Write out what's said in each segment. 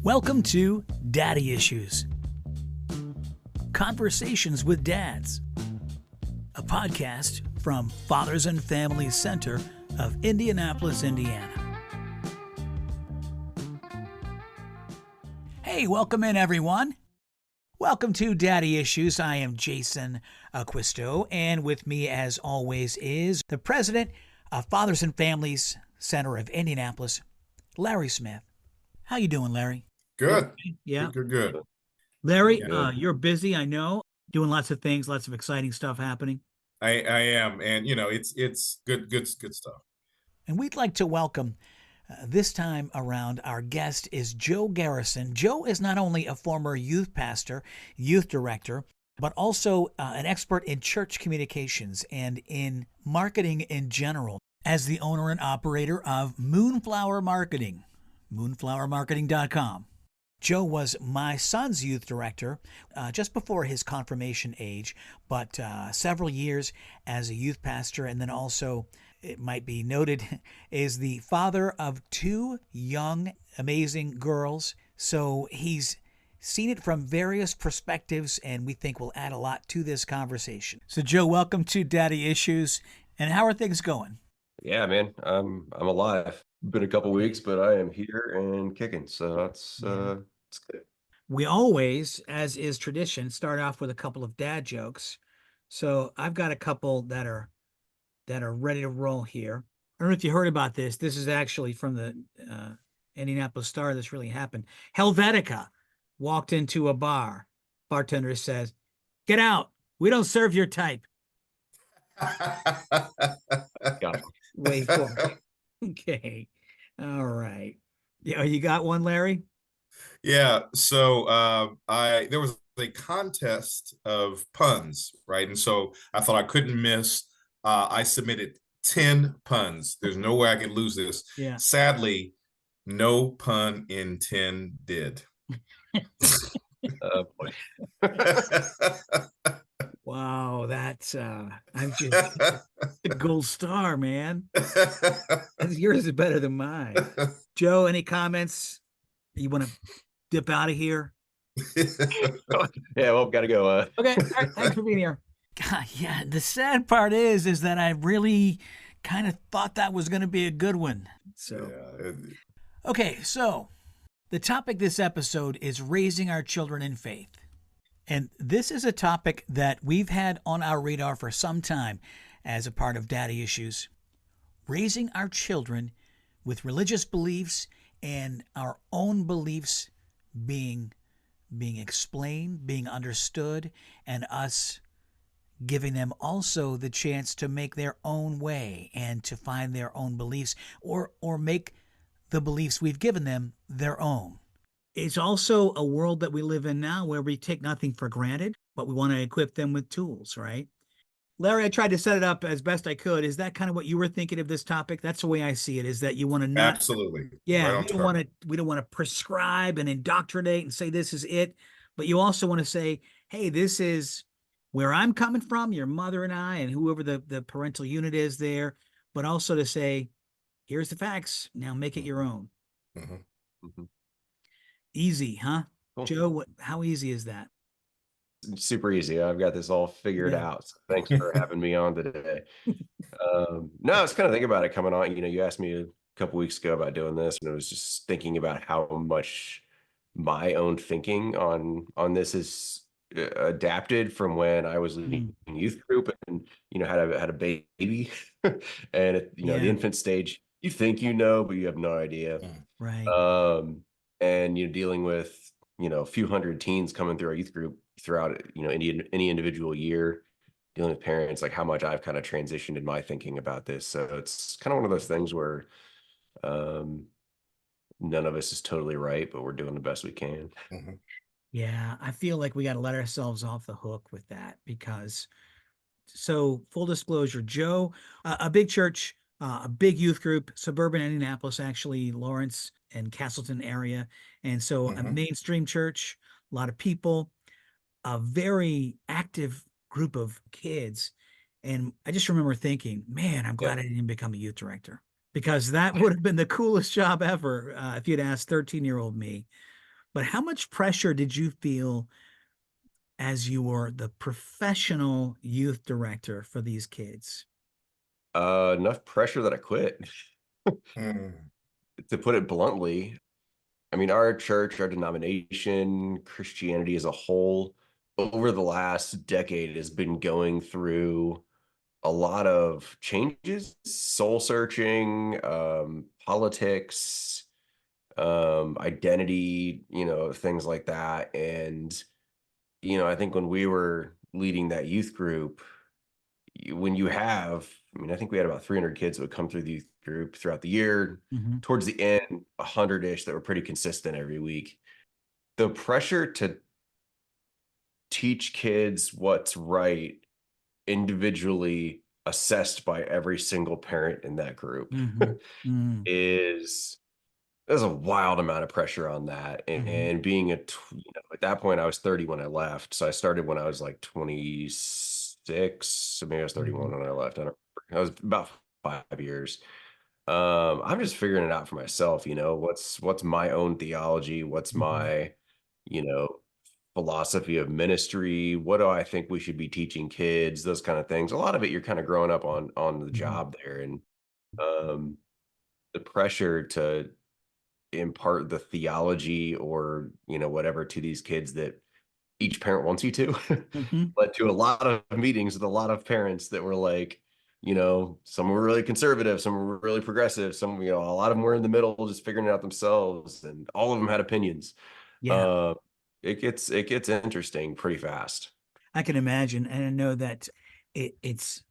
Welcome to Daddy Issues. Conversations with Dads. A podcast from Fathers and Families Center of Indianapolis, Indiana. Hey, welcome in everyone. Welcome to Daddy Issues. I am Jason Acquisto, and with me as always is the president of Fathers and Families Center of Indianapolis, Larry Smith. How you doing, Larry? Good. Yeah. Good. Larry, you're busy, I know, doing lots of things, lots of exciting stuff happening. I am, and it's good stuff. And we'd like to welcome this time around, our guest is Joe Garrison. Joe is not only a former youth pastor, youth director, but also an expert in church communications and in marketing in general, as the owner and operator of Moonflower Marketing, moonflowermarketing.com. Joe was my son's youth director just before his confirmation age, but several years as a youth pastor, and then also, it might be noted, is the father of two young, amazing girls. So he's seen it from various perspectives, and we think will add a lot to this conversation. So Joe, welcome to Daddy Issues, and how are things going? Yeah, man, I'm alive. Been a couple weeks, but I am here and kicking. So that's it's good. We always, as is tradition, start off with a couple of dad jokes. So I've got a couple that are ready to roll here. I don't know if you heard about this. This is actually from the Indianapolis Star. This really happened. Helvetica walked into a bar. Bartender says, "Get out. We don't serve your type." Got it. Wait for it. Okay. All right. Yeah, you got one, Larry? Yeah. So there was a contest of puns, right? And so I thought I couldn't miss. I submitted 10 puns. There's no way I could lose this. Yeah. Sadly, no pun intended. Boy. Wow, that's I'm just a gold star, man. Yours is better than mine. Joe, any comments? You want to dip out of here? Yeah, well, gotta go. Okay, all right, thanks for being here. God, yeah, the sad part is that I really kind of thought that was going to be a good one. So, okay, so the topic this episode is raising our children in faith. And this is a topic that we've had on our radar for some time as a part of Daddy Issues. Raising our children with religious beliefs and our own beliefs being explained, being understood, and us giving them also the chance to make their own way and to find their own beliefs or make the beliefs we've given them their own. It's also a world that we live in now where we take nothing for granted, but we want to equip them with tools, right? Larry, I tried to set it up as best I could. Is that kind of what you were thinking of this topic? That's the way I see it, is that you want to not... Absolutely. Yeah, Right, we don't want to prescribe and indoctrinate and say this is it, but you also want to say, hey, this is where I'm coming from, your mother and I, and whoever the parental unit is there, but also to say, here's the facts. Now make it your own. Mm-hmm. Mm-hmm. Easy, huh? Cool. Joe, how easy is that? Super easy. I've got this all figured out. So thanks for having me on today. No, I was kind of thinking about it coming on. You asked me a couple weeks ago about doing this, and I was just thinking about how much my own thinking on this is adapted from when I was leading youth group and had a baby and the infant stage. You think but you have no idea, right? And dealing with a few hundred teens coming through our youth group throughout any individual year, dealing with parents, like how much I've kind of transitioned in my thinking about this. So it's kind of one of those things where none of us is totally right, but we're doing the best we can. Mm-hmm. Yeah, I feel like we got to let ourselves off the hook with that because, so full disclosure, Joe, a big church, a big youth group, suburban Indianapolis, actually, Lawrence and Castleton area. And so a mainstream church, a lot of people, a very active group of kids. And I just remember thinking, man, I'm glad I didn't become a youth director, because that would have been the coolest job ever if you'd asked 13-year-old me. But how much pressure did you feel as you were the professional youth director for these kids? Enough pressure that I quit. Mm. To put it bluntly, I mean, our church, our denomination, Christianity as a whole, over the last decade has been going through a lot of changes, soul searching, politics, identity, things like that. And, I think when we were leading that youth group, when you have, I mean, I think we had about 300 kids that would come through the youth group throughout the year. Mm-hmm. Towards the end, 100-ish that were pretty consistent every week. The pressure to teach kids what's right individually assessed by every single parent in that group Mm-hmm. Mm-hmm. is there's a wild amount of pressure on that. And being at that point, I was 30 when I left. So I started when I was like 26. So maybe I was 31 when I left. I don't remember. I was about 5 years. I'm just figuring it out for myself, what's my own theology, what's my, you know, philosophy of ministry, what do I think we should be teaching kids, those kind of things. A lot of it you're kind of growing up on the job there. And um the pressure to impart the theology or whatever to these kids that each parent wants you to Mm-hmm. led to a lot of meetings with a lot of parents that were like, some were really conservative, some were really progressive, some, a lot of them were in the middle, just figuring it out themselves, and all of them had opinions. Yeah, It gets interesting pretty fast. I can imagine. And I know that it's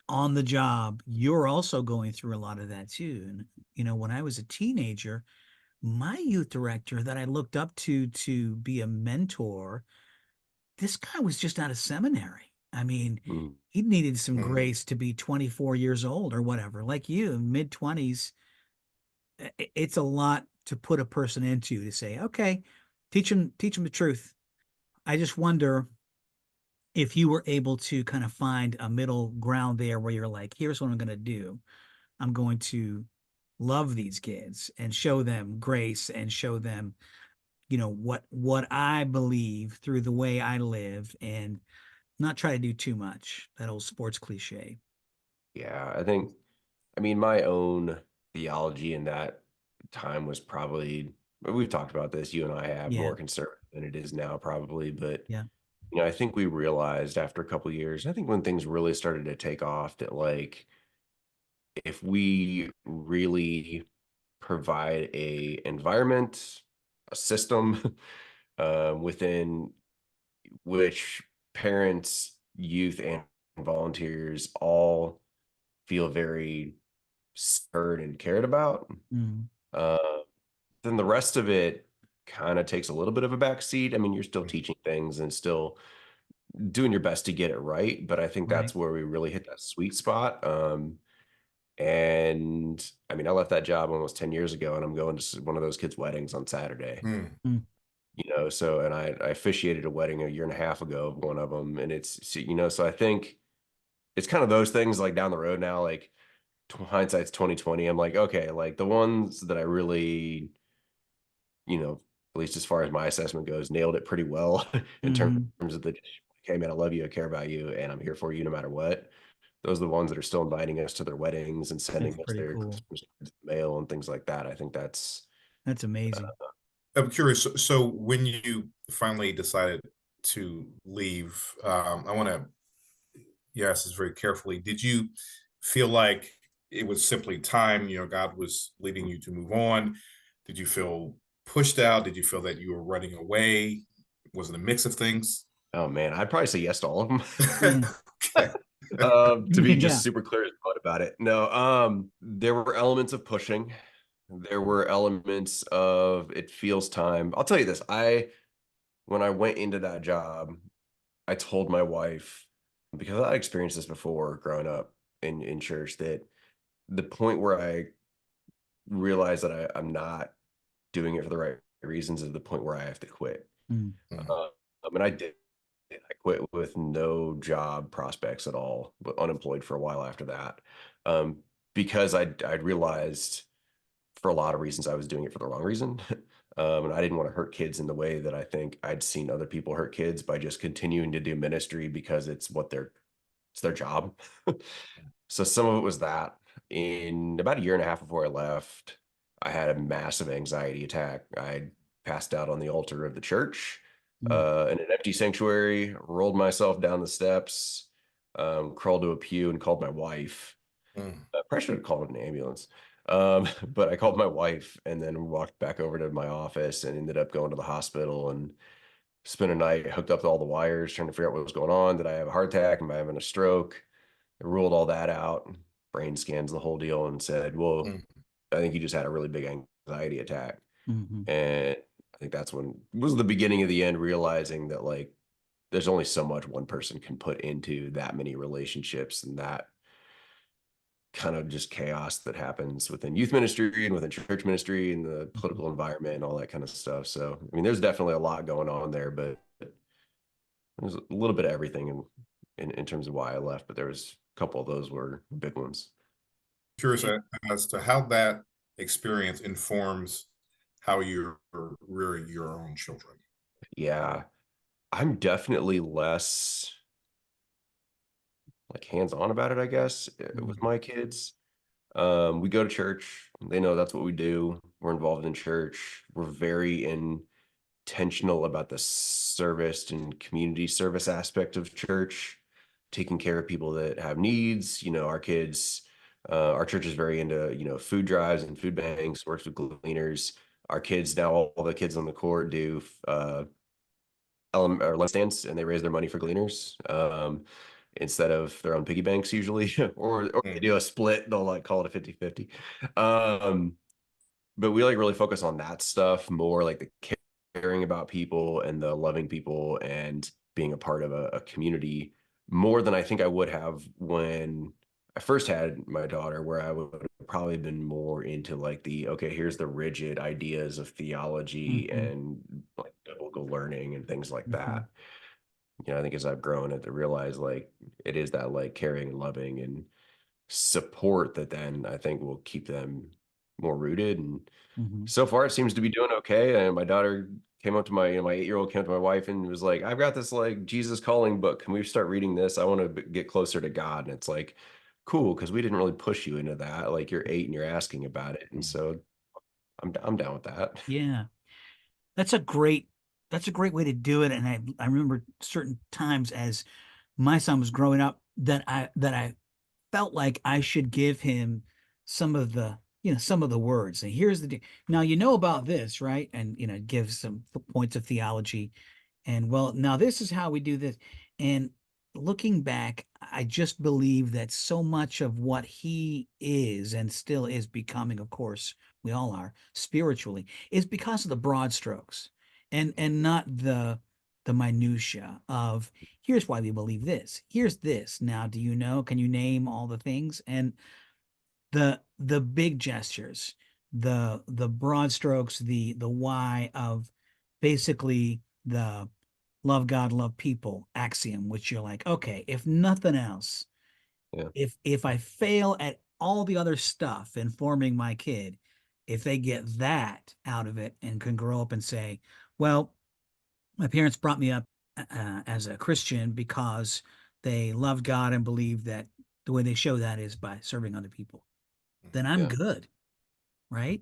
on the job. You're also going through a lot of that too. And, when I was a teenager, my youth director that I looked up to be a mentor, this guy was just out of seminary. I mean, Mm. he needed some Mm. grace to be 24 years old or whatever, like you, mid 20s. It's a lot to put a person into to say, okay, teach him the truth. I just wonder if you were able to kind of find a middle ground there where you're like, here's what I'm going to do. I'm going to love these kids and show them grace and show them, what I believe through the way I live and not try to do too much. That old sports cliche. Yeah, I mean, my own theology in that time was probably, we've talked about this, you and I have, Yeah. more conservative than it is now, probably. But, Yeah. I think we realized after a couple of years, I think when things really started to take off, that like, if we really provide a environment, a system within which parents, youth, and volunteers all feel very heard and cared about, Mm, uh, then the rest of it kind of takes a little bit of a back seat. I mean, you're still Mm. teaching things and still doing your best to get it right, but I think right. that's where we really hit that sweet spot. And I mean, I left that job almost 10 years ago, and I'm going to one of those kids' weddings on Saturday. Mm. Mm, So, and I officiated a wedding a year and a half ago of one of them, and so I think it's kind of those things like down the road now, like hindsight's 2020. I'm like, okay, like the ones that I really, at least as far as my assessment goes, nailed it pretty well in terms mhm. of okay, man, I love you, I care about you, and I'm here for you no matter what. Those are the ones that are still inviting us to their weddings and That's sending us pretty their cool. Christmas mail and things like that. I think that's That's amazing. I'm curious. So when you finally decided to leave, I want to ask this very carefully. Did you feel like it was simply time? God was leading you to move on. Did you feel pushed out? Did you feel that you were running away? Was it a mix of things? oh man, I'd probably say yes to all of them. Yeah. Okay. To be Yeah. just super clear about it. No, there were elements of pushing. There were elements of it feels time. I'll tell you this. When I went into that job, I told my wife, because I experienced this before growing up in church, that the point where I realized that I'm not doing it for the right reasons is the point where I have to quit. Mm, Mm. And I did. I quit with no job prospects at all, but unemployed for a while after that, um, because I'd realized for a lot of reasons, I was doing it for the wrong reason. And I didn't want to hurt kids in the way that I think I'd seen other people hurt kids by just continuing to do ministry because it's their job. So some of it was that. In about a year and a half before I left, I had a massive anxiety attack. I passed out on the altar of the church, in an empty sanctuary, rolled myself down the steps, crawled to a pew and called my wife. I probably should have called an ambulance. But I called my wife and then walked back over to my office and ended up going to the hospital and spent a night hooked up to all the wires, trying to figure out what was going on. Did I have a heart attack? Am I having a stroke? I ruled all that out, brain scans, the whole deal, and said, well, I think you just had a really big anxiety attack. And I think that's when was the beginning of the end, realizing that like there's only so much one person can put into that many relationships and that kind of just chaos that happens within youth ministry and within church ministry and the political environment and all that kind of stuff. So, I mean, there's definitely a lot going on there, but there's a little bit of everything in terms of why I left, but there was a couple of those were big ones. Curious as to how that experience informs how you're rearing your own children. Yeah, I'm definitely less like hands-on about it, I guess, with my kids. We go to church. They know that's what we do. We're involved in church. We're very intentional about the service and community service aspect of church, taking care of people that have needs. You know, our kids, our church is very into, food drives and food banks, works with gleaners. Our kids now, all the kids on the court do lunch stands, and they raise their money for gleaners. Instead of their own piggy banks usually, or they do a split, they'll like call it a 50-50. But we like really focus on that stuff more, like the caring about people and the loving people and being a part of a community more than I think I would have when I first had my daughter, where I would have probably been more into like okay, here's the rigid ideas of theology and like biblical learning and things like that. I think as I've grown to realize like it is that like caring and loving and support that then I think will keep them more rooted. And so far it seems to be doing okay. And my daughter came up to my 8-year-old came up to my wife and was like, I've got this like Jesus Calling book. Can we start reading this? I want to get closer to God. And it's like, cool, because we didn't really push you into that. Like you're 8 and you're asking about it. And so I'm down with that. Yeah. That's a great way to do it. And I remember certain times as my son was growing up that I felt like I should give him some of the words. And here's now about this, right? And give some points of theology. And well, now this is how we do this. And looking back, I just believe that so much of what he is and still is becoming, of course, we all are spiritually, is because of the broad strokes and not the minutia of here's why we believe this. Here's this. Now, can you name all the things? And the big gestures, the broad strokes, the why of basically the love God, love people axiom, which you're like, okay, if nothing else, if I fail at all the other stuff in forming my kid, if they get that out of it and can grow up and say, well, my parents brought me up as a Christian because they loved God and believed that the way they show that is by serving other people, then I'm good, right?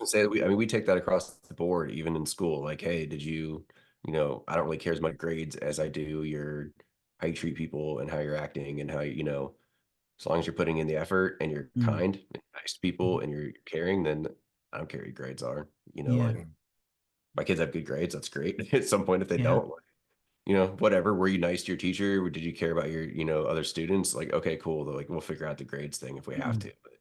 Say we take that across the board, even in school. Like, hey, did you, I don't really care as much grades as I do how you treat people and how you're acting and how as long as you're putting in the effort and you're kind and nice to people and you're caring, then I don't care what your grades are. Like my kids have good grades, that's great. At some point, if they don't, whatever. Were you nice to your teacher? Did you care about your, other students? Like, okay, cool. Like we'll figure out the grades thing if we have to. But,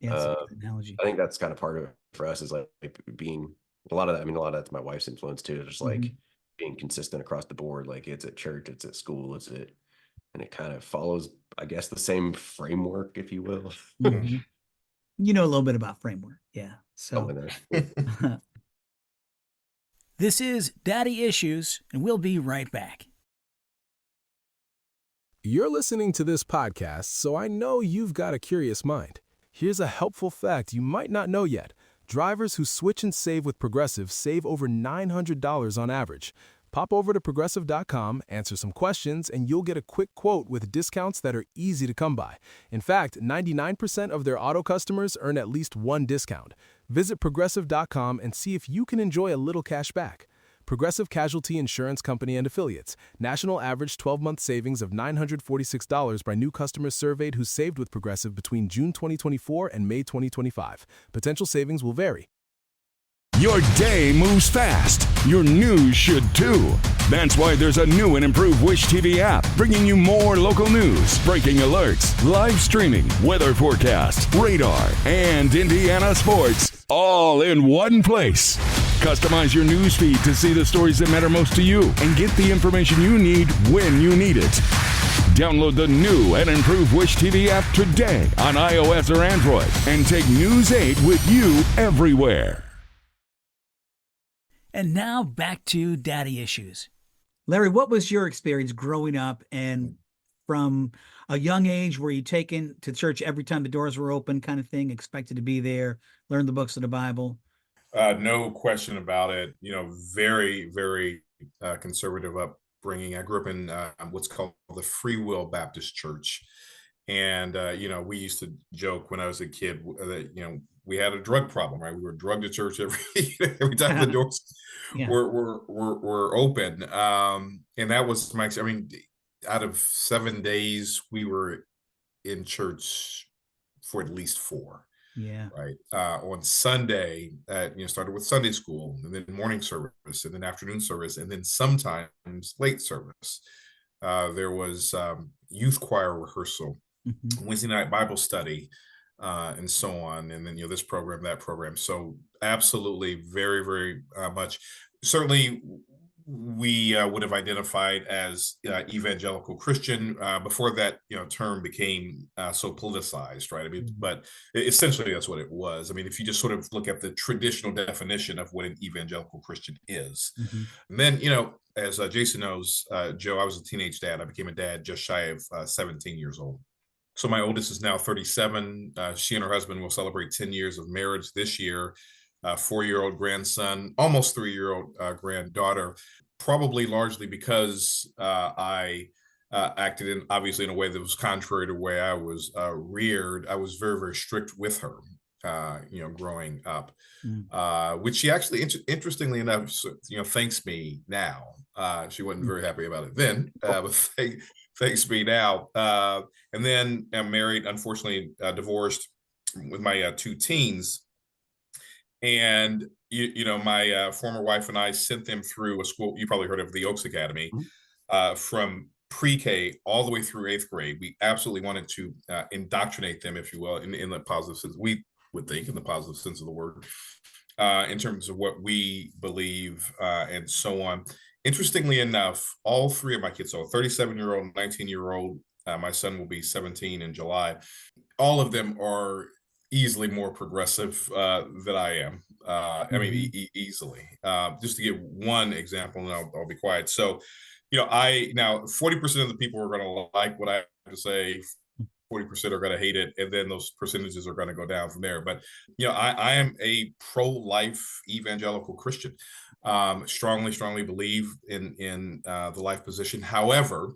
that's a good analogy. I think that's kind of part of it for us is like being a lot of that. I mean, a lot of that's my wife's influence too. Just like being consistent across the board. Like it's at church, it's at school, and it kind of follows, I guess, the same framework, if you will. You know a little bit about framework. Yeah. So this is Daddy Issues, and we'll be right back. You're listening to this podcast, so I know you've got a curious mind. Here's a helpful fact you might not know yet. drivers who switch and save with Progressive save over $900 on average. Pop over to Progressive.com, answer some questions, and you'll get a quick quote with discounts that are easy to come by. In fact, 99% of their auto customers earn at least one discount. Visit Progressive.com and see if you can enjoy a little cash back. Progressive Casualty Insurance Company and Affiliates. National average 12-month savings of $946 by new customers surveyed who saved with Progressive between June 2024 and May 2025. Potential savings will vary. Your day moves fast. Your news should too. That's why there's a new and improved Wish TV app, bringing you more local news, breaking alerts, live streaming, weather forecast, radar, and Indiana sports, all in one place. Customize your news feed to see the stories that matter most to you and get the information you need when you need it. Download the new and improved Wish TV app today on iOS or Android and take News 8 with you everywhere. And now back to daddy issues. Larry, what was your experience growing up, and from a young age, were you taken to church every time the doors were open kind of thing, expected to be there, learn the books of the Bible? No question about it. Very, very conservative upbringing. I grew up in what's called the Free Will Baptist Church. And, we used to joke when I was a kid that, we had a drug problem, right? We were drugged to church every time the doors were open. And that was out of 7 days, we were in church for at least 4. Yeah. Right. On Sunday, started with Sunday school, and then morning service, and then afternoon service, and then sometimes late service. There was youth choir rehearsal, Wednesday night Bible study, and so on. And then, this program, that program. So absolutely, very, very much. Certainly, we would have identified as evangelical Christian before that term became so politicized, right? But essentially that's what it was. If you just sort of look at the traditional definition of what an evangelical Christian is, and then as Jason knows, Joe, I was a teenage dad. I became a dad just shy of 17 years old. So my oldest is now 37. She and her husband will celebrate 10 years of marriage this year. 4-year-old grandson, almost 3-year-old granddaughter, probably largely because I acted obviously in a way that was contrary to the way I was reared. I was very, very strict with her, growing up, which she actually, interestingly enough, thanks me now. She wasn't very happy about it then, but thanks me now. And then I'm married, unfortunately, divorced with my 2 teens. And, my former wife and I sent them through a school, you probably heard of the Oaks Academy, from pre-K all the way through 8th grade. We absolutely wanted to indoctrinate them, if you will, in the positive sense, we would think, in the positive sense of the word, in terms of what we believe and so on. Interestingly enough, all 3 of my kids, so 37-year-old, 19-year-old, my son will be 17 in July, all of them are easily more progressive than I am. Easily. Just to give one example, and I'll be quiet. So, now 40% of the people are going to like what I have to say. 40% are going to hate it, and then those percentages are going to go down from there. But I am a pro-life evangelical Christian. Strongly believe in the life position. However,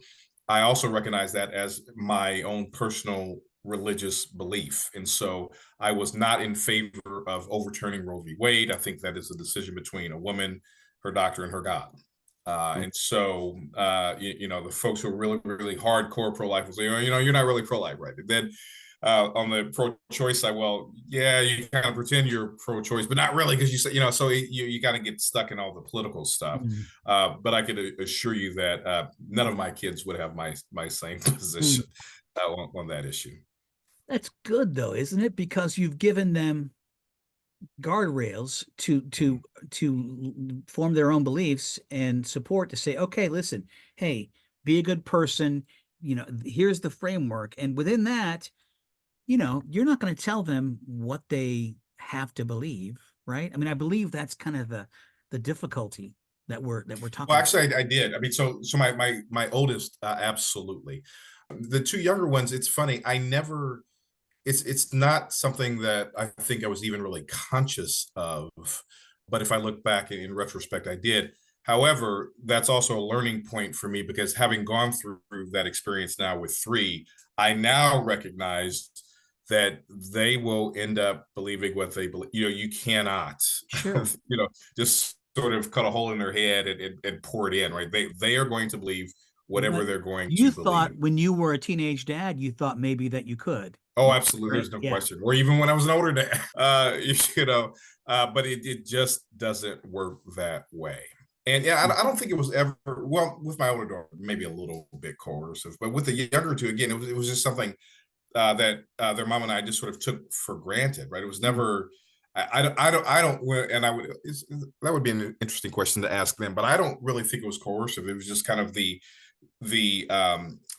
I also recognize that as my own personal religious belief. And so I was not in favor of overturning Roe v. Wade. I think that is a decision between a woman, her doctor, and her God. And so, the folks who are really, really hardcore pro-life will say, you're not really pro-life, right? And then on the pro-choice side, well, yeah, you kind of pretend you're pro-choice, but not really, because you say, so you got to get stuck in all the political stuff. But I can assure you that none of my kids would have my same position on that issue. That's good, though, isn't it? Because you've given them guardrails to form their own beliefs and support to say, okay, listen, hey, be a good person. Here's the framework. And within that, you're not going to tell them what they have to believe, right? I believe that's kind of the difficulty that we're talking Well, actually, I did. So my oldest, absolutely. The 2 younger ones, it's funny. I never it's not something that I think I was even really conscious of, but if I look back in retrospect, I did. However, that's also a learning point for me, because having gone through that experience now with 3, I now recognize that they will end up believing what they believe. You cannot, Sure. just sort of cut a hole in their head and pour it in, right? They are going to believe whatever But they're going you to thought believe. when you were a teenage dad, you thought maybe that you could. Oh, absolutely. Right? There's no Yeah. question. Or even when I was an older dad, but it just doesn't work that way. And yeah, I don't think it was ever, well, with my older daughter, maybe a little bit coercive, but with the younger two, again, it was just something that their mom and I just sort of took for granted, right? It was never, I don't, and that would be an interesting question to ask them, but I don't really think it was coercive. It was just kind of the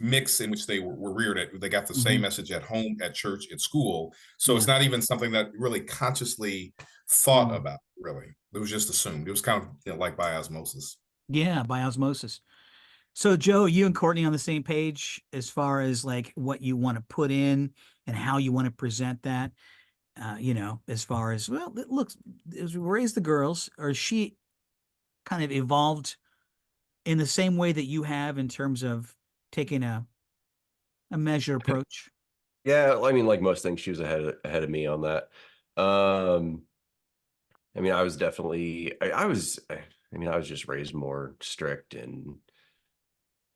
mix in which they were reared at. They got the same message at home, at church, at school. So it's not even something that really consciously thought about, really. It was just assumed. It was kind of like by osmosis. Yeah, by osmosis. So Joe, you and Courtney on the same page as far as like what you want to put in and how you want to present that? As far as, well, it looks, as we raise the girls, or she kind of evolved in the same way that you have in terms of taking a measured approach? Yeah, I mean, like most things, she was ahead of me on that. I mean, I was definitely, I was, I mean, I was just raised more strict, and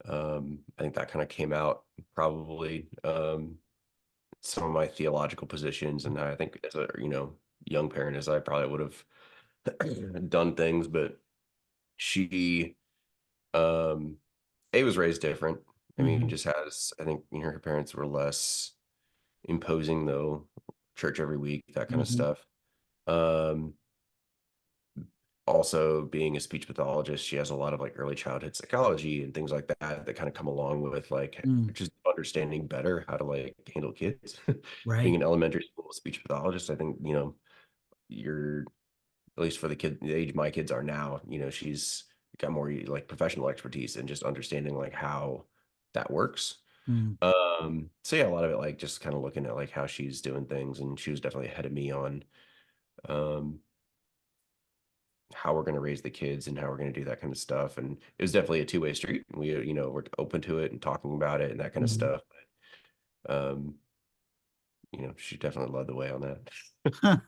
I think that kind of came out probably some of my theological positions, and I think as a young parent, as I probably would have done things, but she was raised different. I mean, just has, I think, her parents were less imposing, though, church every week, that kind of stuff. Also, being a speech pathologist, she has a lot of like early childhood psychology and things like that that kind of come along with like just understanding better how to like handle kids. Being Right. an elementary school speech pathologist, I think, you're, at least for the age my kids are now, she's got more like professional expertise and just understanding like how that works. So yeah, a lot of it like just kind of looking at like how she's doing things, and she was definitely ahead of me on um how we're going to raise the kids and how we're going to do that kind of stuff. And it was definitely a two-way street. We, we're open to it and talking about it and that kind of stuff. But, she definitely led the way on that.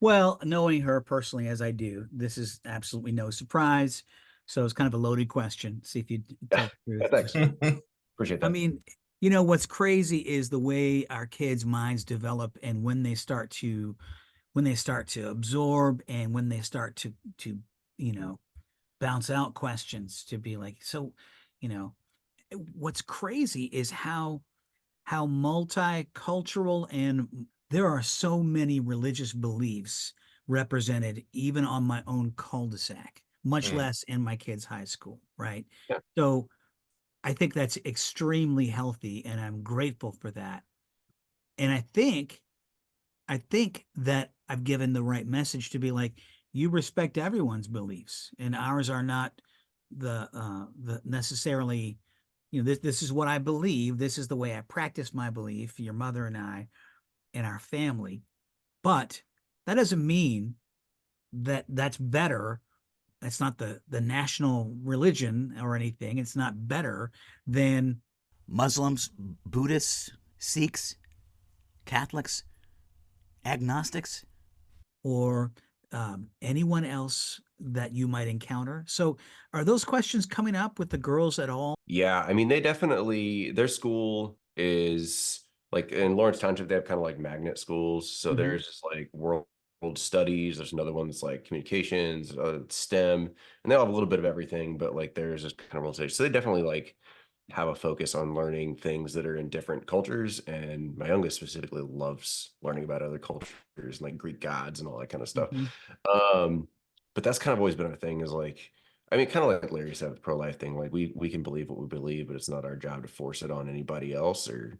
Well, knowing her personally as I do, this is absolutely no surprise. So it's kind of a loaded question. See if you tell the truth. Thanks. Appreciate that. I mean, what's crazy is the way our kids' minds develop, and when they start to absorb, and when they start to bounce out questions, to be like, so, what's crazy is how multicultural, and there are so many religious beliefs represented even on my own cul-de-sac, much less in my kids' high school, right? Yeah. So I think that's extremely healthy, and I'm grateful for that. And I think that I've given the right message to be like, you respect everyone's beliefs, and ours are not the necessarily, this is what I believe. This is the way I practice my belief, your mother and I and our family. But that doesn't mean that that's better. That's not the national religion or anything. It's not better than Muslims, Buddhists, Sikhs, Catholics, agnostics, or anyone else that you might encounter. So are those questions coming up with the girls at all? Yeah, I mean, they definitely, their school is like in Lawrence Township, they have kind of like magnet schools. So there's just like world studies. There's another one that's like communications, STEM, and they all have a little bit of everything, but like there's just kind of world studies. So they definitely like have a focus on learning things that are in different cultures. And my youngest specifically loves learning about other cultures and like Greek gods and all that kind of stuff. But that's kind of always been our thing, is like, I mean, kind of like Larry said, the pro-life thing, like we can believe what we believe, but it's not our job to force it on anybody else. Or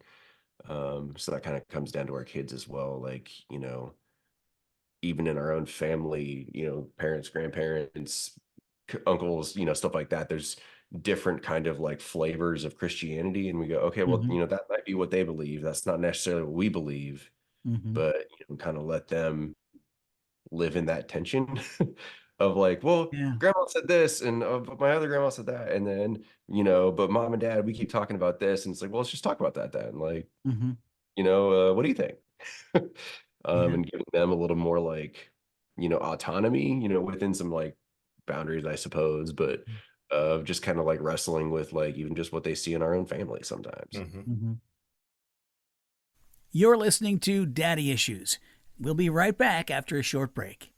so that kind of comes down to our kids as well. Like, even in our own family, parents, grandparents, uncles, stuff like that. There's different kind of like flavors of Christianity, and we go, okay, well, Mhm. that might be what they believe. That's not necessarily what we believe, Mhm. but kind of let them live in that tension of like, well, Yeah. grandma said this, and but my other grandma said that, and then but mom and dad, we keep talking about this, and it's like, well, let's just talk about that then. Like, Mhm. what do you think? Yeah. And giving them a little more like, autonomy, within some like boundaries, I suppose, but just kind of like wrestling with like even just what they see in our own family sometimes. Mhm. Mhm. You're listening to Daddy Issues. We'll be right back after a short break.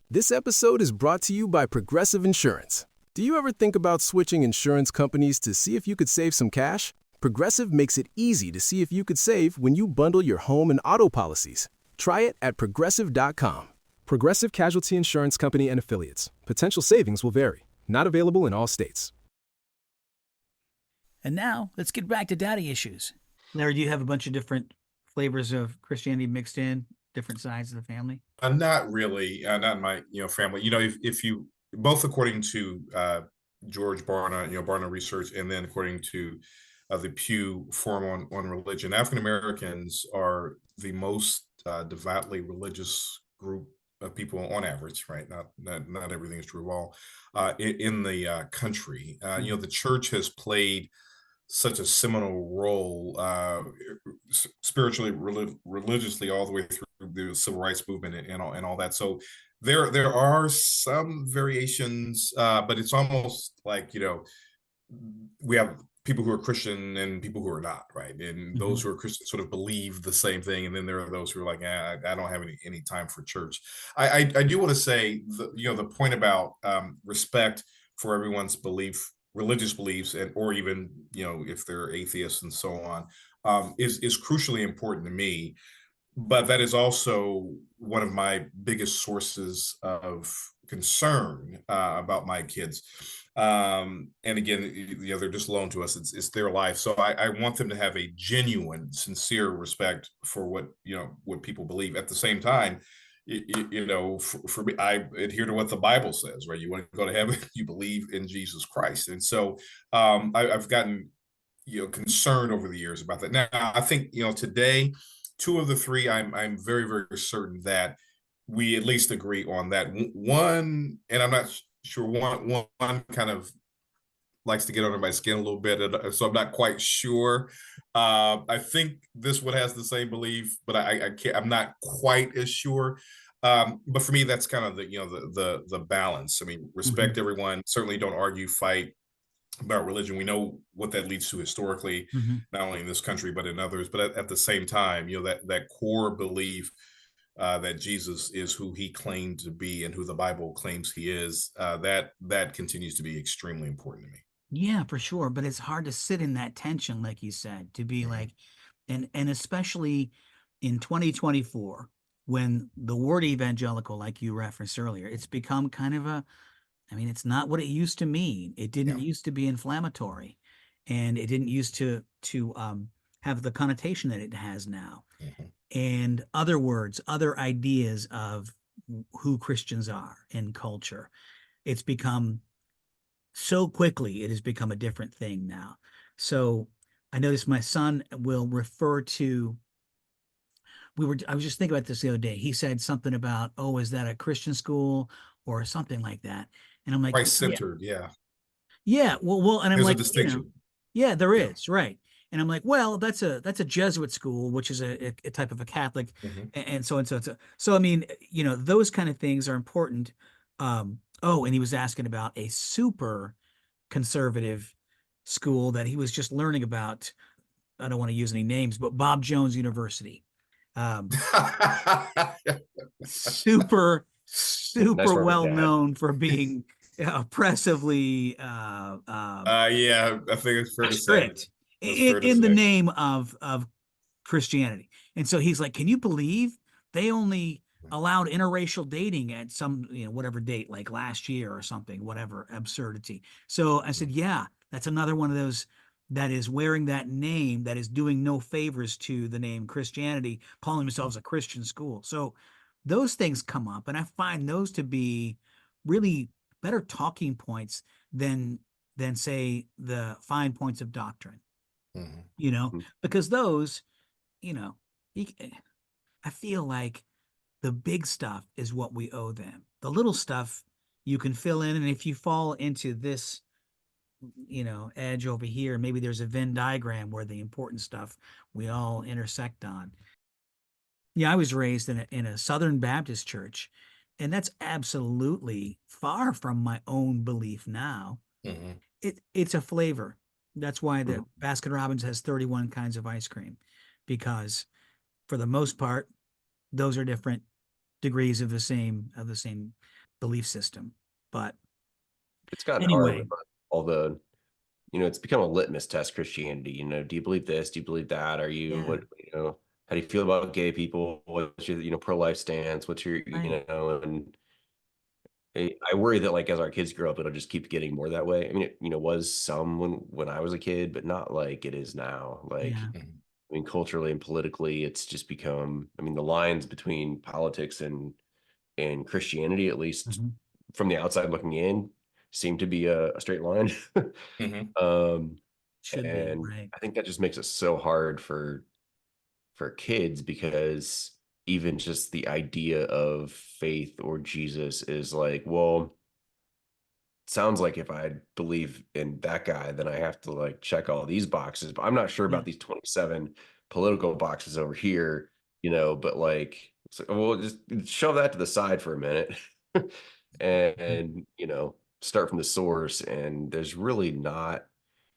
This episode is brought to you by Progressive Insurance. Do you ever think about switching insurance companies to see if you could save some cash? Progressive makes it easy to see if you could save when you bundle your home and auto policies. Try it at Progressive.com. Progressive Casualty Insurance Company and Affiliates. Potential savings will vary. Not available in all states. And now, let's get back to Daddy Issues. Larry, do you have a bunch of different flavors of Christianity mixed in, different sides of the family? Not really, not in my family. If you both according to George Barna, Barna Research, and then according to the Pew Forum on Religion, African Americans are the most devoutly religious group of people on average, right? Not everything is true of all in the country. The church has played such a seminal role spiritually, religiously, all the way through the civil rights movement and all that. So there are some variations, but it's almost like we have people who are Christian and people who are not, right? And those who are Christian sort of believe the same thing, and then there are those who are like, I don't have any time for church. I do want to say the point about respect for everyone's religious beliefs, and or even if they're atheists and so on, is crucially important to me. But that is also one of my biggest sources of concern about my kids. And again, they're just loaned to us. It's their life. So I want them to have a genuine, sincere respect for what people believe. At the same time, for me, I adhere to what the Bible says, right? You want to go to heaven, you believe in Jesus Christ. And so I've gotten concerned over the years about that. Now, I think today, two of the three, I'm very, very certain that we at least agree on that. One, and I'm not sure, one kind of likes to get under my skin a little bit, so I'm not quite sure. I think this one has the same belief, but I can't. I'm not quite as sure. But for me, that's kind of the balance. I mean, respect everyone. Certainly, don't argue, fight about religion. We know what that leads to historically, not only in this country but in others. But at the same time, that core belief that Jesus is who he claimed to be and who the Bible claims he is, that continues to be extremely important to me. Yeah, for sure. But it's hard to sit in that tension, like you said, to be like, and especially in 2024, when the word evangelical, like you referenced earlier, it's become kind of it's not what it used to mean. It didn't used to be inflammatory, and it didn't used to have the connotation that it has now. And other words, other ideas of who Christians are in culture. It's become so quickly, it has become a different thing now. So I noticed my son will refer to, I was just thinking about this the other day. He said something about, oh, is that a Christian school or something like that? And I'm like, Christ-centered, yeah. Yeah, well, and I'm There's a like, distinction. Yeah, there is, right. And I'm like, well, that's a Jesuit school, which is a type of a Catholic, and so and so. So I mean, those kind of things are important. Oh, and he was asking about a super conservative school that he was just learning about. I don't want to use any names, but Bob Jones University. Super Nice well Dad. known for being oppressively yeah, I think it's fair to strict say. in the name of Christianity. And so he's like, can you believe they only allowed interracial dating at some, whatever date, like last year or something, whatever absurdity. So I said, yeah, that's another one of those that is wearing that name, that is doing no favors to the name Christianity, calling themselves a Christian school. So those things come up, and I find those to be really better talking points than say the fine points of doctrine. Because those, I feel like the big stuff is what we owe them. The little stuff you can fill in, and if you fall into this, edge over here, maybe there's a Venn diagram where the important stuff we all intersect on. Yeah, I was raised in a Southern Baptist church, and that's absolutely far from my own belief now. It's a flavor. That's why the Baskin Robbins has 31 kinds of ice cream, because for the most part, those are different degrees of the same belief system. But it's gotten hard with all the, it's become a litmus test, Christianity. Do you believe this? Do you believe that? Are you what? How do you feel about gay people? What's your pro-life stance? What's your and I worry that like as our kids grow up, it'll just keep getting more that way. I mean, it was some when I was a kid, but not like it is now. Like, I mean, culturally and politically, it's just become. I mean, the lines between politics and Christianity, at least from the outside looking in, seem to be a straight line. Should and be, right. I think that just makes it so hard for kids, because even just the idea of faith or Jesus is like, well, sounds like if I believe in that guy, then I have to like check all these boxes, but I'm not sure about these 27 political boxes over here, but like, well, just shove that to the side for a minute and, start from the source. And there's really not,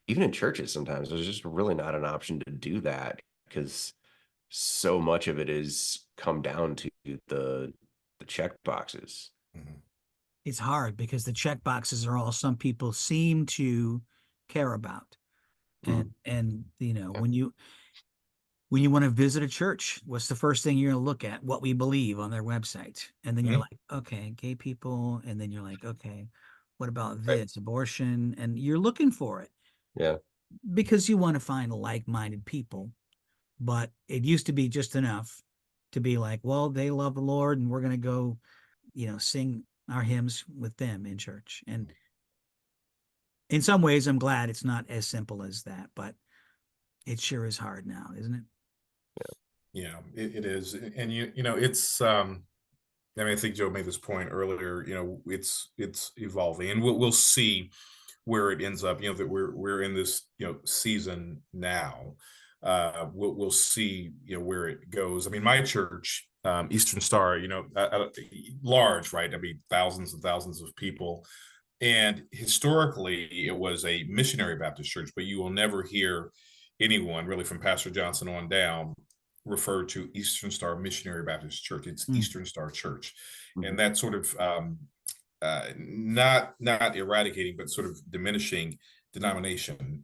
even in churches, sometimes there's just really not an option to do that, because so much of it is come down to the check boxes. It's hard because the check boxes are all some people seem to care about. And when you want to visit a church, what's the first thing you're going to look at? What we believe on their website. And then you're like, okay, gay people. And then you're like, okay, what about this? Abortion. And you're looking for it. Yeah. Because you want to find like-minded people. But it used to be just enough to be like, well, they love the Lord and we're going to go, sing our hymns with them in church. And in some ways, I'm glad it's not as simple as that, but it sure is hard now, isn't it? Yeah, it is. And, it's, I mean, I think Joe made this point earlier, it's evolving, and we'll see where it ends up, that we're in this, season now. We'll see, where it goes. I mean, my church, Eastern Star, large, right? I mean, thousands and thousands of people. And historically, it was a missionary Baptist church, but you will never hear anyone really from Pastor Johnson on down refer to Eastern Star Missionary Baptist Church. It's Eastern Star Church. And that sort of not eradicating, but sort of diminishing denomination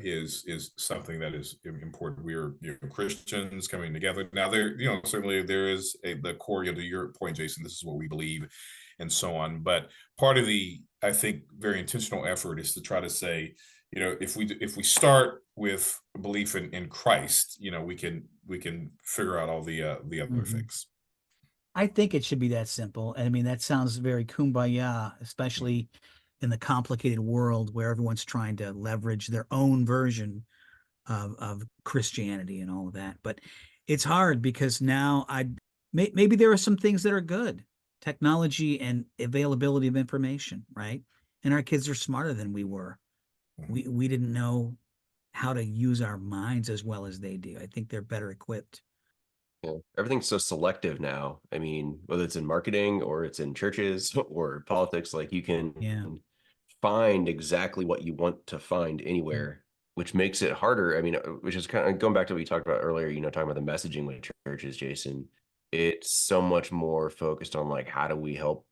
is something that is important. We are Christians coming together. Now there, certainly there is the core, to your point, Jason, this is what we believe and so on. But part of the, I think, very intentional effort is to try to say, if we start with belief in Christ, we can figure out all the other things. I think it should be that simple. I mean, that sounds very kumbaya, especially in the complicated world where everyone's trying to leverage their own version of Christianity and all of that. But it's hard because now maybe there are some things that are good, technology and availability of information, right? And our kids are smarter than we were. We didn't know how to use our minds as well as they do. I think they're better equipped. Yeah. Everything's so selective now. I mean, whether it's in marketing or it's in churches or politics, like you can find exactly what you want to find anywhere, which makes it harder. I mean, which is kind of going back to what we talked about earlier, talking about the messaging with churches, Jason. It's so much more focused on like, how do we help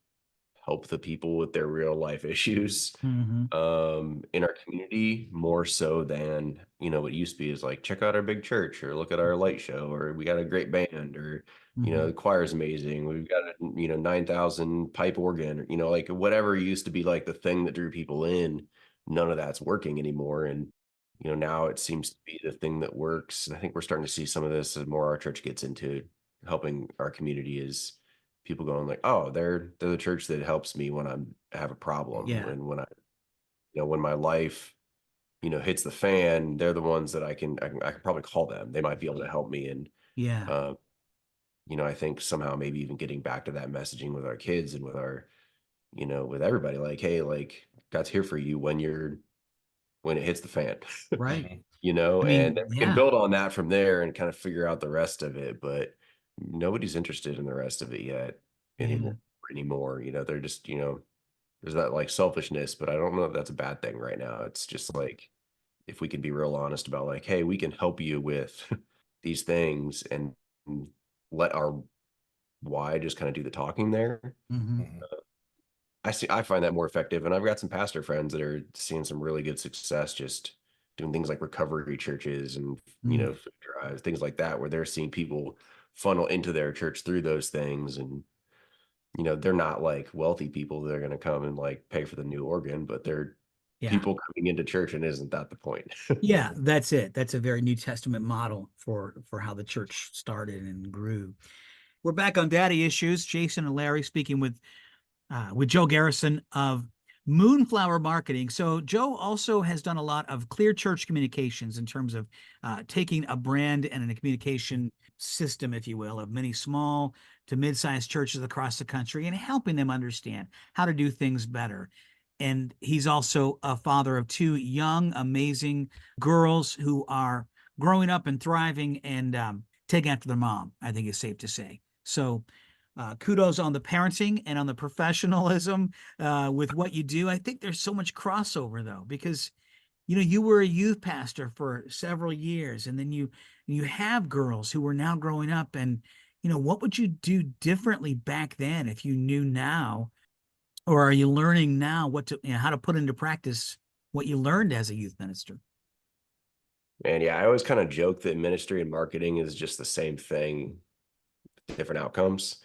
the people with their real life issues in our community, more so than what used to be is like, check out our big church or look at our light show, or we got a great band, or the choir is amazing, we've got a 9,000 pipe organ, or like whatever used to be like the thing that drew people in. None of that's working anymore, and now it seems to be the thing that works. And I think we're starting to see some of this as more our church gets into helping our community, is people going like, oh, they're the church that helps me when I have a problem. Yeah. And when when my life, hits the fan, they're the ones that I can probably call them. They might be able to help me. And, Yeah. I think somehow maybe even getting back to that messaging with our kids and with our, with everybody, like, hey, like God's here for you when it hits the fan, Right. I and mean, we can build on that from there and kind of figure out the rest of it. But nobody's interested in the rest of it yet anymore. They're just, there's that like selfishness, but I don't know if that's a bad thing right now. It's just like, if we can be real honest about like, hey, we can help you with these things and let our why just kind of do the talking there. I find that more effective. And I've got some pastor friends that are seeing some really good success just doing things like recovery churches and, food drives, things like that, where they're seeing people funnel into their church through those things. And, they're not like wealthy people that are going to come and like pay for the new organ, but they're people coming into church. And isn't that the point? Yeah, that's it. That's a very New Testament model for how the church started and grew. We're back on Daddy Issues. Jason and Larry speaking with Joe Garrison of Moonflower Marketing. So Joe also has done a lot of clear church communications in terms of taking a brand and a communication system, if you will, of many small to mid-sized churches across the country and helping them understand how to do things better. And he's also a father of 2 young, amazing girls who are growing up and thriving and taking after their mom, I think is safe to say. So kudos on the parenting and on the professionalism with what you do. I think there's so much crossover though, because you were a youth pastor for several years, and then you have girls who are now growing up, and what would you do differently back then if you knew now, or are you learning now how to put into practice what you learned as a youth minister? And yeah, I always kind of joke that ministry and marketing is just the same thing, different outcomes.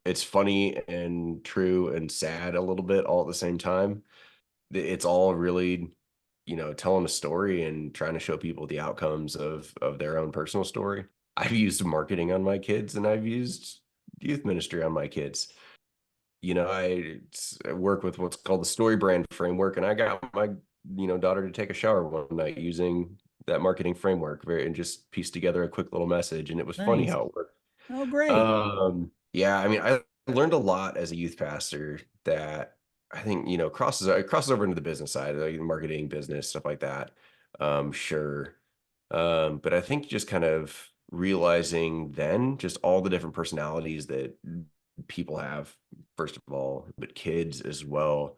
It's funny and true and sad a little bit all at the same time. It's all really, telling a story and trying to show people the outcomes of their own personal story. I've used marketing on my kids and I've used youth ministry on my kids. I work with what's called the story brand framework, and I got my, daughter to take a shower one night using that marketing framework and just piece together a quick little message. And it was funny how it worked. Oh, great. Yeah, I mean, I learned a lot as a youth pastor that I think, crosses over into the business side, like marketing, business, stuff like that. Sure. But I think just kind of realizing then just all the different personalities that people have, first of all, but kids as well,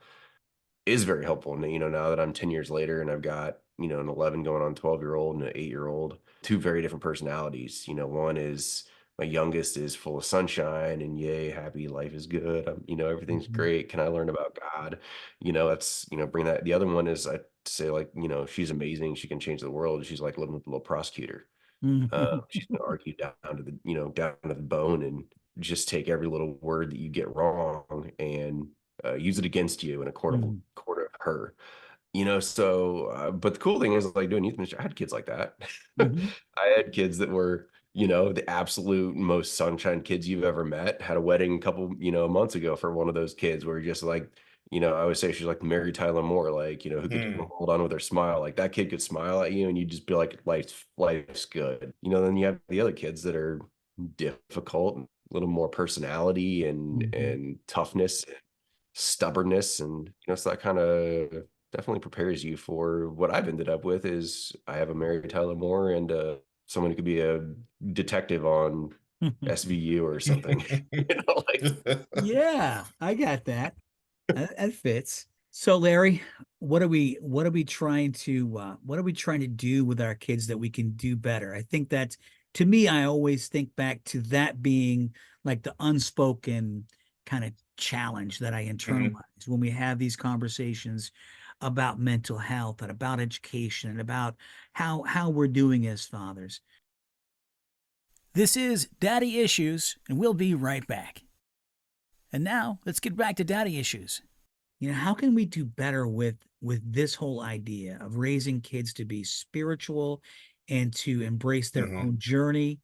is very helpful. And, now that I'm 10 years later and I've got, an 11 going on 12-year-old and an 8-year-old, 2 very different personalities. One is, my youngest is full of sunshine and yay, happy, life is good. Everything's great. Can I learn about God? That's, bring that. The other one is, I say like, she's amazing. She can change the world. She's like living with a little prosecutor. She's going to argue down to the, down to the bone and just take every little word that you get wrong and use it against you in a court of her. So, but the cool thing is, like, doing youth ministry, I had kids like that. I had kids that were, the absolute most sunshine kids you've ever met. Had a wedding a couple, months ago for one of those kids where just like, I always say she's like Mary Tyler Moore, like, who could hold on with her smile. Like that kid could smile at you and you'd just be like, life's good. Then you have the other kids that are difficult, a little more personality and toughness, stubbornness. And, so that kind of definitely prepares you for what I've ended up with is I have a Mary Tyler Moore and someone who could be a detective on SVU or something. Yeah, I got that. That fits. So Larry, what are we trying to do with our kids that we can do better? I think that, to me, I always think back to that being like the unspoken kind of challenge that I internalize when we have these conversations about mental health and about education and about how we're doing as fathers. This is Daddy Issues, and we'll be right back. And now let's get back to Daddy Issues. How can we do better with this whole idea of raising kids to be spiritual and to embrace their own journey?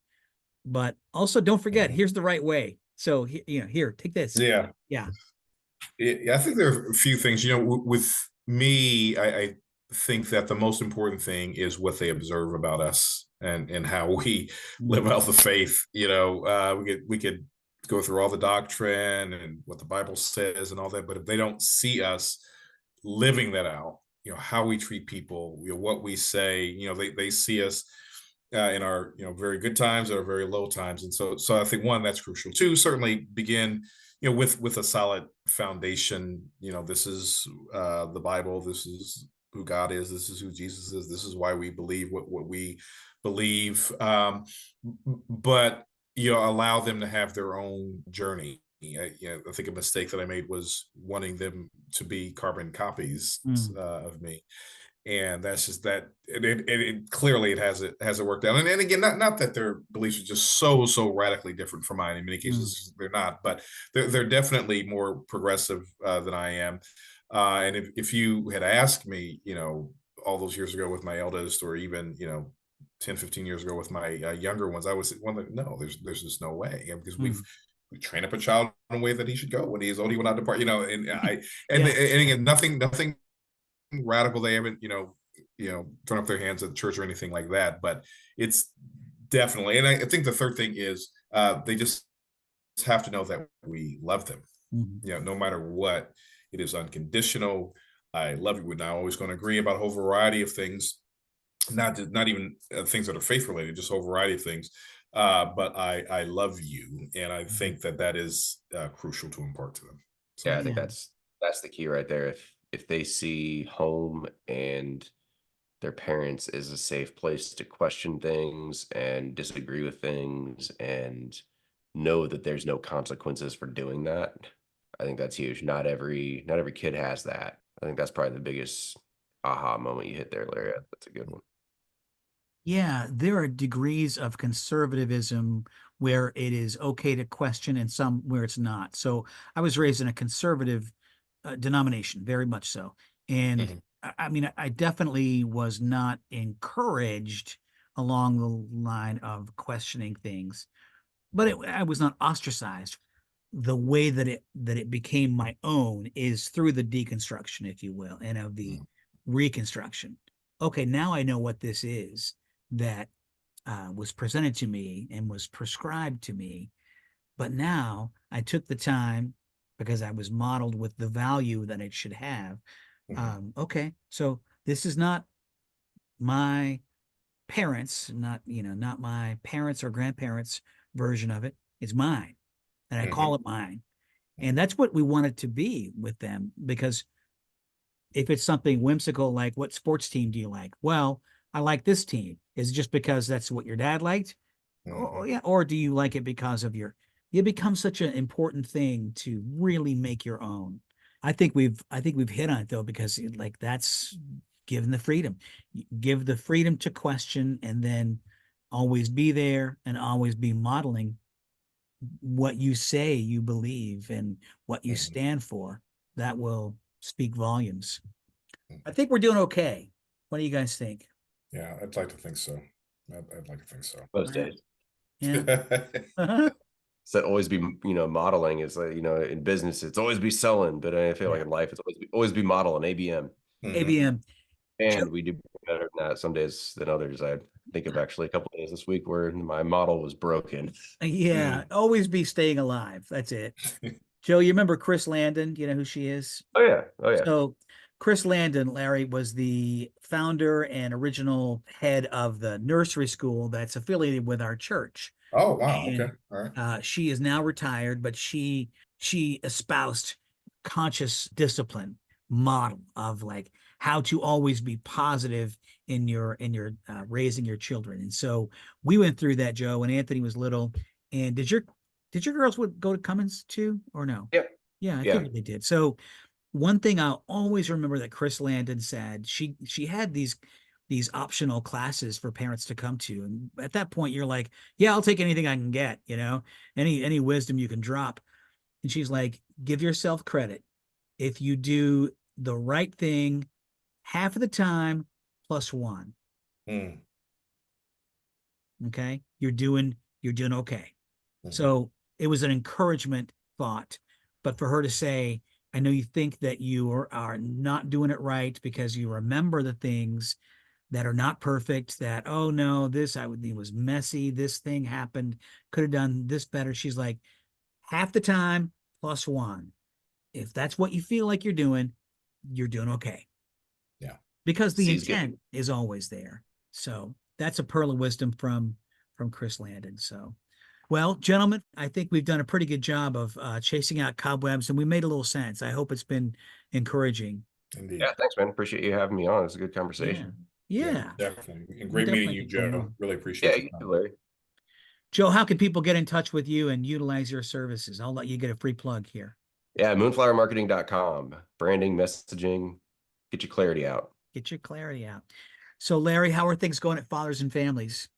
But also, don't forget, here's the right way. So, here, take this. Yeah. Yeah. I think there are a few things, with me, I think that the most important thing is what they observe about us and how we live out the faith. We could go through all the doctrine and what the Bible says and all that, but if they don't see us living that out, how we treat people, what we say, they see us in our very good times or very low times. And so I think, one, that's crucial. Two, certainly begin with a solid foundation. This is the Bible, this is who God is, this is who Jesus is, this is why we believe what we believe. But allow them to have their own journey. I think a mistake that I made was wanting them to be carbon copies of me, and that's just that. It clearly it hasn't worked out. And again, not that their beliefs are just so radically different from mine. In many cases, they're not, but they're definitely more progressive than I am. And if you had asked me, all those years ago with my eldest, or even 10, 15 years ago with my younger ones, I was one like, no, there's just no way, because we train up a child in a way that he should go. When he is old, he will not depart. And again, nothing radical. They haven't thrown up their hands at the church or anything like that. But it's definitely, and I think the third thing is they just have to know that we love them. No matter what, it is unconditional. I love you. We're not always going to agree about a whole variety of things. Not even things that are faith related, just a whole variety of things. But I love you, and I think that is crucial to impart to them. So, I think that's the key right there. If they see home and their parents is a safe place to question things and disagree with things and know that there's no consequences for doing that, I think that's huge. Not every kid has that. I think that's probably the biggest aha moment you hit there, Larry. That's a good one. Yeah, there are degrees of conservatism where it is okay to question and some where it's not. So I was raised in a conservative denomination, very much so. And I mean, I definitely was not encouraged along the line of questioning things, but I was not ostracized. The way that it became my own is through the deconstruction, if you will, and of the reconstruction. Okay, now I know what this is that was presented to me and was prescribed to me. But now I took the time, because I was modeled with the value that it should have. Okay, so this is not my parents, not my parents or grandparents' version of it. It's mine, and I call it mine. And that's what we want it to be with them, because if it's something whimsical, like, what sports team do you like? Well, I like this team. Is it just because that's what your dad liked? Or do you like it because of it becomes such an important thing to really make your own. I think we've hit on it, though, because that's given the freedom. Give the freedom to question, and then always be there and always be modeling what you say you believe and what you stand for. That will speak volumes. I think we're doing okay. What do you guys think? Yeah, I'd like to think so. I'd like to think so. Most days. Yeah. So always be, modeling is like, in business, it's always be selling, but I feel like in life, it's always be modeling, ABM. ABM. And we do better than that some days than others. I think of actually a couple of days this week where my model was broken. Yeah, always be staying alive. That's it. Joe, you remember Chris Landon? Do you know who she is? Oh, yeah. So Chris Landon, Larry, was the founder and original head of the nursery school that's affiliated with our church. Oh, wow. And, okay. All right. She is now retired, but she espoused conscious discipline model of how to always be positive in your raising your children. And so we went through that, Joe, when Anthony was little. And did your girls go to Cummins too, or no? Yeah, I figured they did. So one thing I'll always remember that Chris Landon said, she had these optional classes for parents to come to. And at that point, you're like, yeah, I'll take anything I can get, any wisdom you can drop. And she's like, give yourself credit. If you do the right thing half of the time plus one, okay, you're doing okay. So it was an encouragement thought. But for her to say, I know you think that you are not doing it right because you remember the things that are not perfect, that, oh no, it was messy. This thing happened. Could have done this better. She's like, half the time plus one. If that's what you feel like you're doing okay. Yeah. Because the intent is always there. So that's a pearl of wisdom from Chris Landon. So, well, gentlemen, I think we've done a pretty good job of chasing out cobwebs, and we made a little sense. I hope it's been encouraging. Indeed. Yeah, thanks, man. Appreciate you having me on. It's a good conversation. Yeah. Definitely. And great meeting you, Joe. Really appreciate it. Yeah, Larry. Joe, how can people get in touch with you and utilize your services? I'll let you get a free plug here. Yeah, moonflowermarketing.com. Branding, messaging, get your clarity out. Get your clarity out. So, Larry, how are things going at Fathers and Families?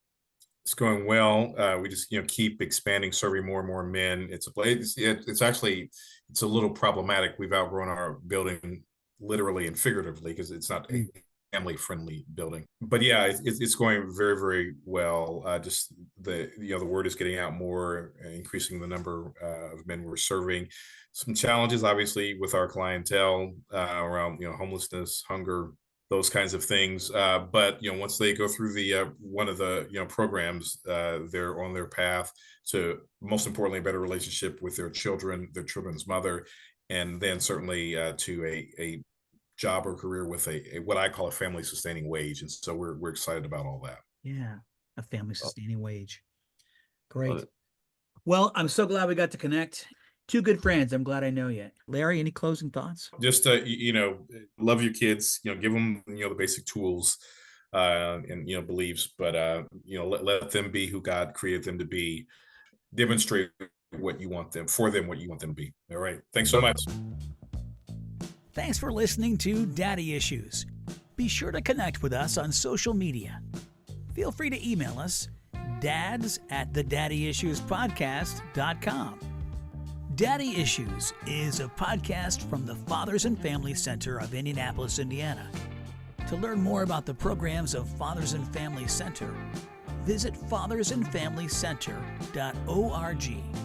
It's going well. We just keep expanding, serving more and more men. It's a place. It's a little problematic. We've outgrown our building, literally and figuratively, because it's not a family-friendly building. But yeah, it's going very, very well. Just the word is getting out more, increasing the number of men we're serving. Some challenges, obviously, with our clientele around homelessness, hunger, those kinds of things. But once they go through the one of the programs, they're on their path to, most importantly, a better relationship with their children, their children's mother, and then certainly to a job or career with a what I call a family sustaining wage. And so we're excited about all that. Yeah, a family sustaining wage. Great. Well, I'm so glad we got to connect. Two good friends. I'm glad I know you. Larry, any closing thoughts? Just, love your kids, give them, the basic tools and, beliefs, but, let them be who God created them to be. Demonstrate what you want them to be. All right. Thanks so much. Thanks for listening to Daddy Issues. Be sure to connect with us on social media. Feel free to email us, dads@thedaddyissuespodcast.com. Daddy Issues is a podcast from the Fathers and Family Center of Indianapolis, Indiana. To learn more about the programs of Fathers and Family Center, visit fathersandfamilycenter.org.